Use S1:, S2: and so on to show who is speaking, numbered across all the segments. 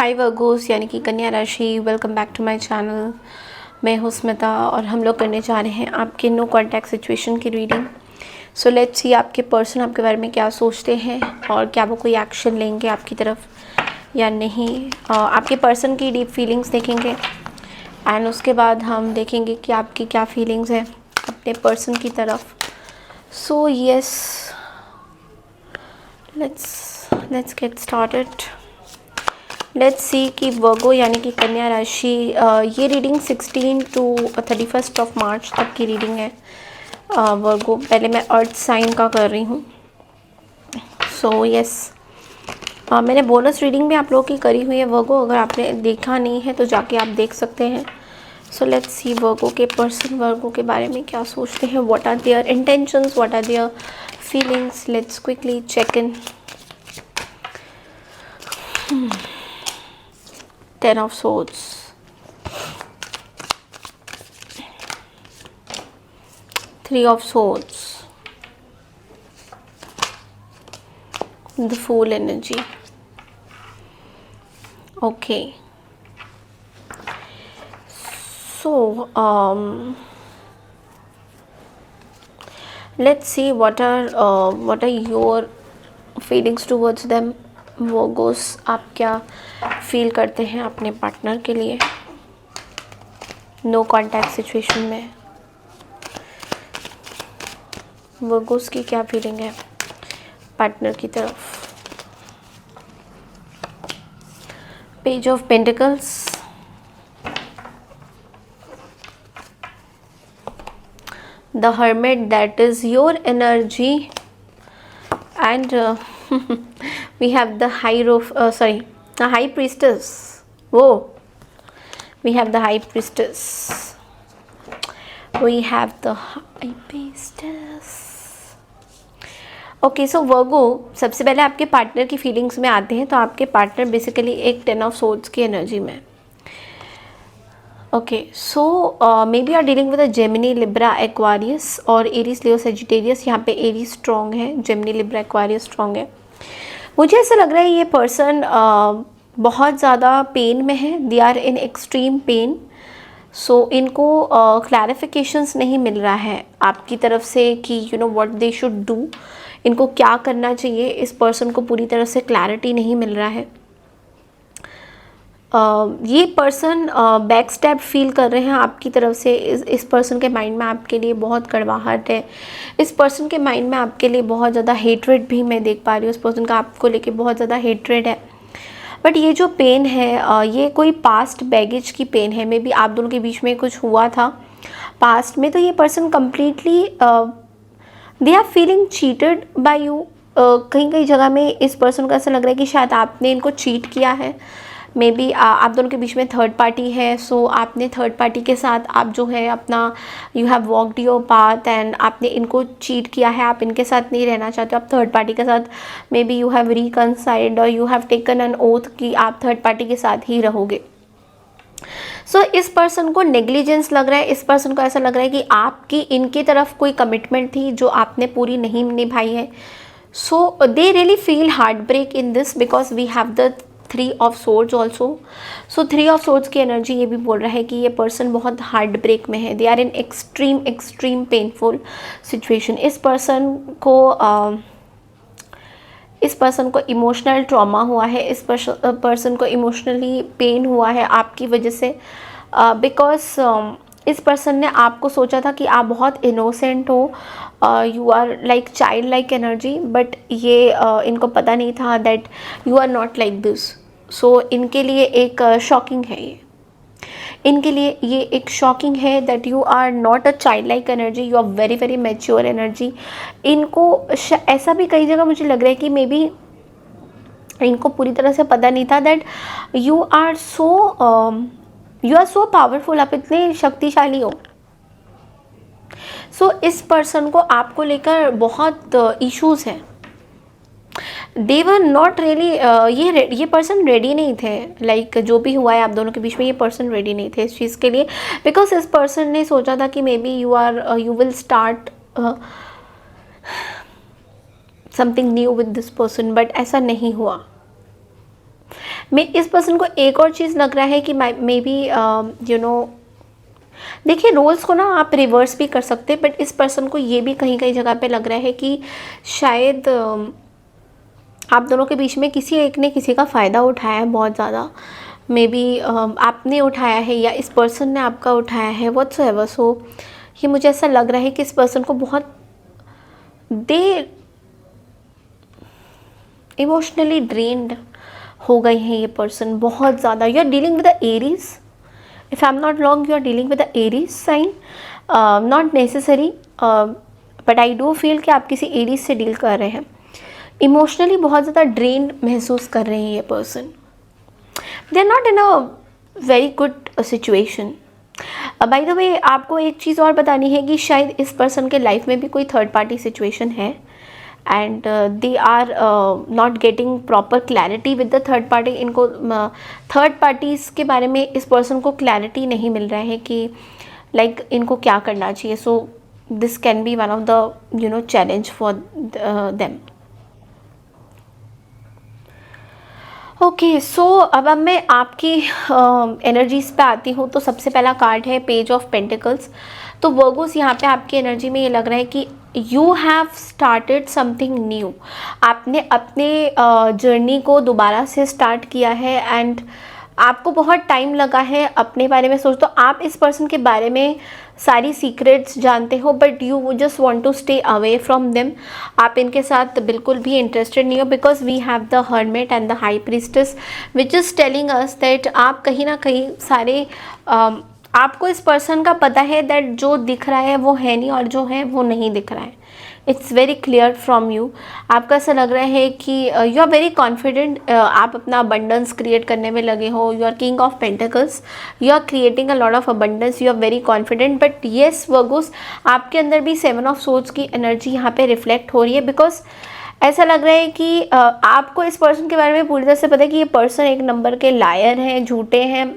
S1: हाय Virgo's यानी कि कन्या राशि, welcome back to my channel. मैं हूँ स्मिता और हम लोग करने जा रहे हैं आपके नो कॉन्टैक्ट सिचुएशन की रीडिंग। सो लेट्स सी आपके पर्सन आपके बारे में क्या सोचते हैं और क्या वो कोई एक्शन लेंगे आपकी तरफ या नहीं। आपके पर्सन की डीप फीलिंग्स देखेंगे एंड उसके बाद हम देखेंगे कि आपकी क्या फीलिंग्स है अपने पर्सन की तरफ। So yes, let's get started. Let's see कि वर्गो यानी कि कन्या राशि, ये रीडिंग 16 to 31 मार्च तक की रीडिंग है। वर्गो, पहले मैं अर्थ साइन का कर रही हूँ। सो यस, मैंने बोनस रीडिंग भी आप लोगों की करी हुई है वर्गो, अगर आपने देखा नहीं है तो जाके आप देख सकते हैं। सो लेट्स सी वर्गो के पर्सन वर्गो के बारे में क्या सोचते हैं, what are their intentions, what are their feelings. Let's quickly check in. 10 of Swords, Three of Swords, the Fool energy. Okay, so let's see what are your feelings towards them. Virgos, आप क्या feel करते हैं अपने partner के लिए no contact situation में। Virgo's की क्या फीलिंग है पार्टनर की तरफ। Page of pentacles, the hermit, that is your energy and we have the high priestess. Whoa, we have the high priestess. Okay, so Virgo, सबसे पहले आपके पार्टनर की फीलिंग्स में आते हैं। तो आपके पार्टनर बेसिकली एक 10 ऑफ सोर्ड्स की एनर्जी में। Okay, so maybe are dealing with a Gemini, Libra, Aquarius और एरीज, लियो, सेजिटेरियस। यहाँ पे एरीज स्ट्रॉन्ग है, जेमिनी, लिब्रा, एक्वारियस स्ट्रॉन्ग है। मुझे ऐसा लग रहा है ये पर्सन बहुत ज़्यादा पेन में है, they are in extreme pain. So इनको क्लैरिफिकेशंस नहीं मिल रहा है आपकी तरफ से कि you know what they should do, इनको क्या करना चाहिए। इस पर्सन को पूरी तरह से क्लैरिटी नहीं मिल रहा है। ये पर्सन बैक स्टैप फील कर रहे हैं आपकी तरफ से। इस पर्सन के माइंड में आपके लिए बहुत कड़वाहट है। इस पर्सन के माइंड में आपके लिए बहुत ज़्यादा हेट्रेड भी मैं देख पा रही हूँ। इस पर्सन का आपको लेके बहुत ज़्यादा हेट्रेड है। बट ये जो पेन है ये कोई पास्ट बैगेज की पेन है। मे बी आप दोनों के बीच में कुछ हुआ था पास्ट में, तो ये person completely they are feeling cheated by you. कहीं कहीं जगह में इस पर्सन को ऐसा लग रहा है कि शायद आपने इनको चीट किया है। मे बी आप दोनों के बीच में थर्ड पार्टी है। सो आपने थर्ड पार्टी के साथ आप जो है अपना you have walked your path and आपने इनको चीट किया है। आप इनके साथ नहीं रहना चाहते, आप थर्ड पार्टी के साथ may be you have reconciled और you have taken an oath कि आप थर्ड पार्टी के साथ ही रहोगे। सो इस पर्सन को नेग्लिजेंस लग रहा है। इस पर्सन को ऐसा लग रहा है कि आपकी इनकी तरफ कोई कमिटमेंट थी जो आपने पूरी नहीं निभाई है। So they really feel heart break in this because we have the 3 of swords also. So 3 of swords की एनर्जी ये भी बोल रहा है कि ये पर्सन बहुत हार्ट ब्रेक में है। They are in extreme painful situation. इस पर्सन को इमोशनल ट्रॉमा हुआ है। इस पर्सन को इमोशनली पेन हुआ है आपकी वजह से बिकॉज इस पर्सन ने आपको सोचा था कि आप बहुत इनोसेंट हो, you are like child like energy, but ये इनको पता नहीं था that you are not like this. So इनके लिए एक शॉकिंग है ये, इनके लिए ये एक शॉकिंग है that you are not a child like energy, you are very very mature energy. इनको ऐसा भी कई जगह मुझे लग रहा है कि मे बी इनको पूरी तरह से पता नहीं था that you are so powerful, आप इतने शक्तिशाली हो। सो इस पर्सन को आपको लेकर बहुत इश्यूज हैं। दे वर नॉट रियली, ये पर्सन रेडी नहीं थे। लाइक जो भी हुआ है आप दोनों के बीच में, ये पर्सन रेडी नहीं थे इस चीज़ के लिए बिकॉज इस पर्सन ने सोचा था कि मे be you will start something new with this person, but ऐसा नहीं हुआ। मैं इस पर्सन को एक और चीज़ लग रहा है कि मे बी यू नो, देखिए रोल्स को ना आप रिवर्स भी कर सकते हैं, बट इस पर्सन को ये भी कहीं कहीं जगह पे लग रहा है कि शायद आप दोनों के बीच में किसी एक ने किसी का फ़ायदा उठाया है बहुत ज़्यादा। मे बी आपने उठाया है या इस पर्सन ने आपका उठाया है, व्हाट्सएवर। सो ये मुझे ऐसा लग रहा है कि इस पर्सन को बहुत दे इमोशनली ड्रेन्ड हो गए हैं ये पर्सन बहुत ज़्यादा। You are dealing with the Aries, if I am not wrong, you are dealing with the Aries sign, not necessary, but I do feel कि आप किसी एरीज से डील कर रहे हैं। इमोशनली बहुत ज़्यादा ड्रेन्ड महसूस कर रहे हैं ये person. They are not in a very good situation. By the way आपको एक चीज़ और बतानी है कि शायद इस पर्सन के लाइफ में भी कोई थर्ड पार्टी सिचुएशन है, and they are not getting proper clarity with the third party. इनको थर्ड पार्टीज़ के बारे में इस पर्सन को क्लैरिटी नहीं मिल रहा है कि लाइक इनको क्या करना चाहिए। So this can be one of the you know challenge for them. Okay, so अब मैं आपकी एनर्जीज़ पे आती हूँ। तो सबसे पहला कार्ड है पेज ऑफ पेंटिकल्स। तो वर्गोस यहाँ पे आपकी एनर्जी में ये लग रहा है कि you have started something new. आपने अपने जर्नी को दोबारा से स्टार्ट किया है, एंड आपको बहुत टाइम लगा है अपने बारे में सोच। तो आप इस पर्सन के बारे में सारी सीक्रेट्स जानते हो, but you just want to stay away from them. आप इनके साथ बिल्कुल भी इंटरेस्टेड नहीं हो, because we have the hermit and the high priestess which is telling us that आप कहीं ना कहीं सारे आपको इस पर्सन का पता है दैट जो दिख रहा है वो है नहीं, और जो है वो नहीं दिख रहा है। It's very clear from you. आपका ऐसा लग रहा है कि यू आर वेरी कॉन्फिडेंट। आप अपना अबंडेंस क्रिएट करने में लगे हो। You are king of pentacles, you are creating a lot of abundance, you are very confident. But yes Virgos, आपके अंदर भी 7 ऑफ सोर्ड्स की एनर्जी यहाँ पे रिफ्लेक्ट हो रही है, बिकॉज ऐसा लग रहा है कि आपको इस पर्सन के बारे में पूरी तरह से पता है कि ये पर्सन एक नंबर के लायर हैं, झूठे हैं।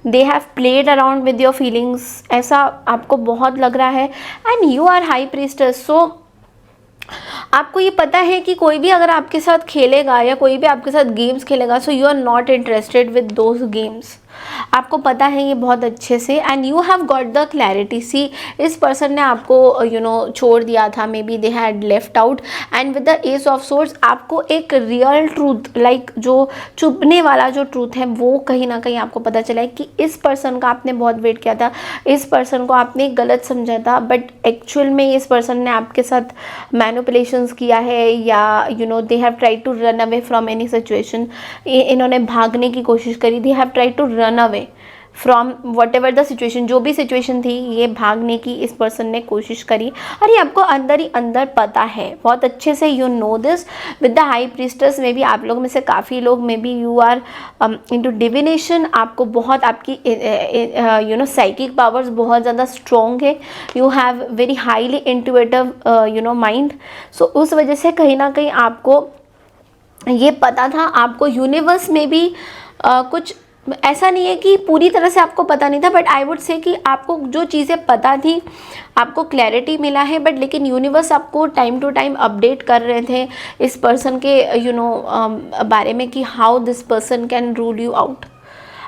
S1: They have played around with your feelings, ऐसा आपको बहुत लग रहा है। And you are high priestess. So आपको ये पता है कि कोई भी अगर आपके साथ खेलेगा या कोई भी आपके साथ गेम्स खेलेगा, so you are not interested with those games. आपको पता है ये बहुत अच्छे से, and you have got the clarity. See, इस पर्सन ने आपको यू नो छोड़ दिया था, may be they had left out, and with the ace of swords आपको एक रियल ट्रूथ, लाइक जो चुभने वाला जो ट्रूथ है वो कहीं ना कहीं आपको पता चला है कि इस पर्सन का आपने बहुत वेट किया था, इस पर्सन को आपने गलत समझा था, बट एक्चुअल में इस पर्सन ने आपके साथ मैनिपुलेशंस किया है, या you know they have tried to run away from any situation. इन्होंने भागने की कोशिश करी, they have tried to run away from whatever the situation. जो भी सिचुएशन थी, ये भागने की इस पर्सन ने कोशिश करी, और ये आपको अंदर ही अंदर पता है बहुत अच्छे से। You know this with the high priestess. में भी आप लोग में से काफ़ी लोग maybe you are into divination. आपको बहुत आपकी यू नो साइकिक पावर्स बहुत ज़्यादा स्ट्रॉन्ग है। You have very highly intuitive you know mind. So उस वजह से कहीं ना कहीं आपको ये पता था। आपको यूनिवर्स में भी कुछ ऐसा नहीं है कि पूरी तरह से आपको पता नहीं था, बट आई वुड से कि आपको जो चीज़ें पता थी, आपको क्लैरिटी मिला है, बट लेकिन यूनिवर्स आपको टाइम टू टाइम अपडेट कर रहे थे इस पर्सन के यू नो बारे में कि how this person can rule you out.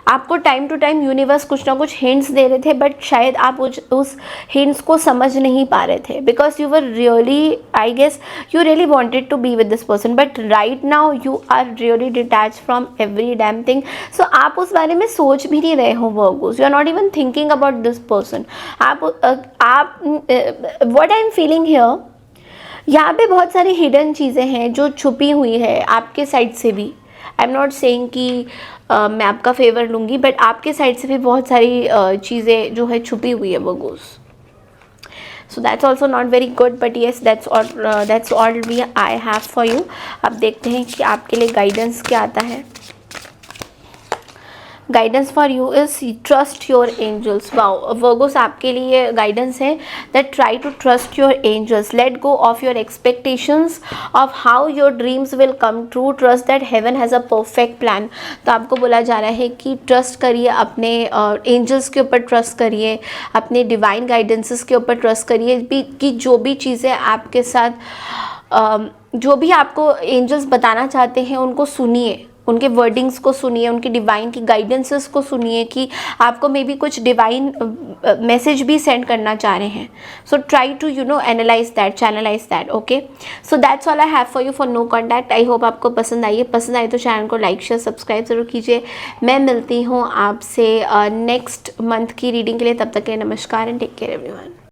S1: आपको टाइम टू टाइम यूनिवर्स कुछ ना कुछ हिंट्स दे रहे थे, बट शायद आप उस हिंट्स को समझ नहीं पा रहे थे, because you were really, I guess you really wanted to be with this person, but right now you are really detach from every damn thing. So आप उस बारे में सोच भी नहीं रहे हो Virgos, you are not even thinking about this person. आप what I am feeling here, यहाँ पे बहुत सारी हिडन चीज़ें हैं जो छुपी हुई है आपके साइड से भी। आई एम नॉट सेइंग कि मैं आपका फेवर लूँगी, बट आपके साइड से भी बहुत सारी चीज़ें जो है छुपी हुई है Virgos. So that's also not very good, but yes that's all we I have for you. अब देखते हैं कि आपके लिए गाइडेंस क्या आता है। Guidance for you is trust your angels. Wow Virgos, आपके लिए गाइडेंस है that try to trust your angels, let go of your expectations of how your dreams will come true, trust that heaven has a perfect plan. तो आपको बोला जा रहा है कि ट्रस्ट करिए अपने एंजल्स के ऊपर, ट्रस्ट करिए अपने डिवाइन गाइडेंसेस के ऊपर, ट्रस्ट करिए कि जो भी चीज़ें आपके साथ जो भी आपको एंजल्स बताना चाहते हैं उनको सुनिए, उनके वर्डिंग्स को सुनिए, उनकी डिवाइन की गाइडेंसेस को सुनिए कि आपको मे बी कुछ डिवाइन मैसेज भी सेंड करना चाह रहे हैं. So try to analyse that, channelise that. Okay, so that's all I have for you for no contact. I hope आपको पसंद आई है. पसंद आई तो चैनल को लाइक शेयर सब्सक्राइब जरूर कीजिए. मैं मिलती हूँ आपसे नेक्स्ट मंथ की रीडिंग के लिए. तब तक के लिए नमस्कार एंड टेक केयर एवरीवन.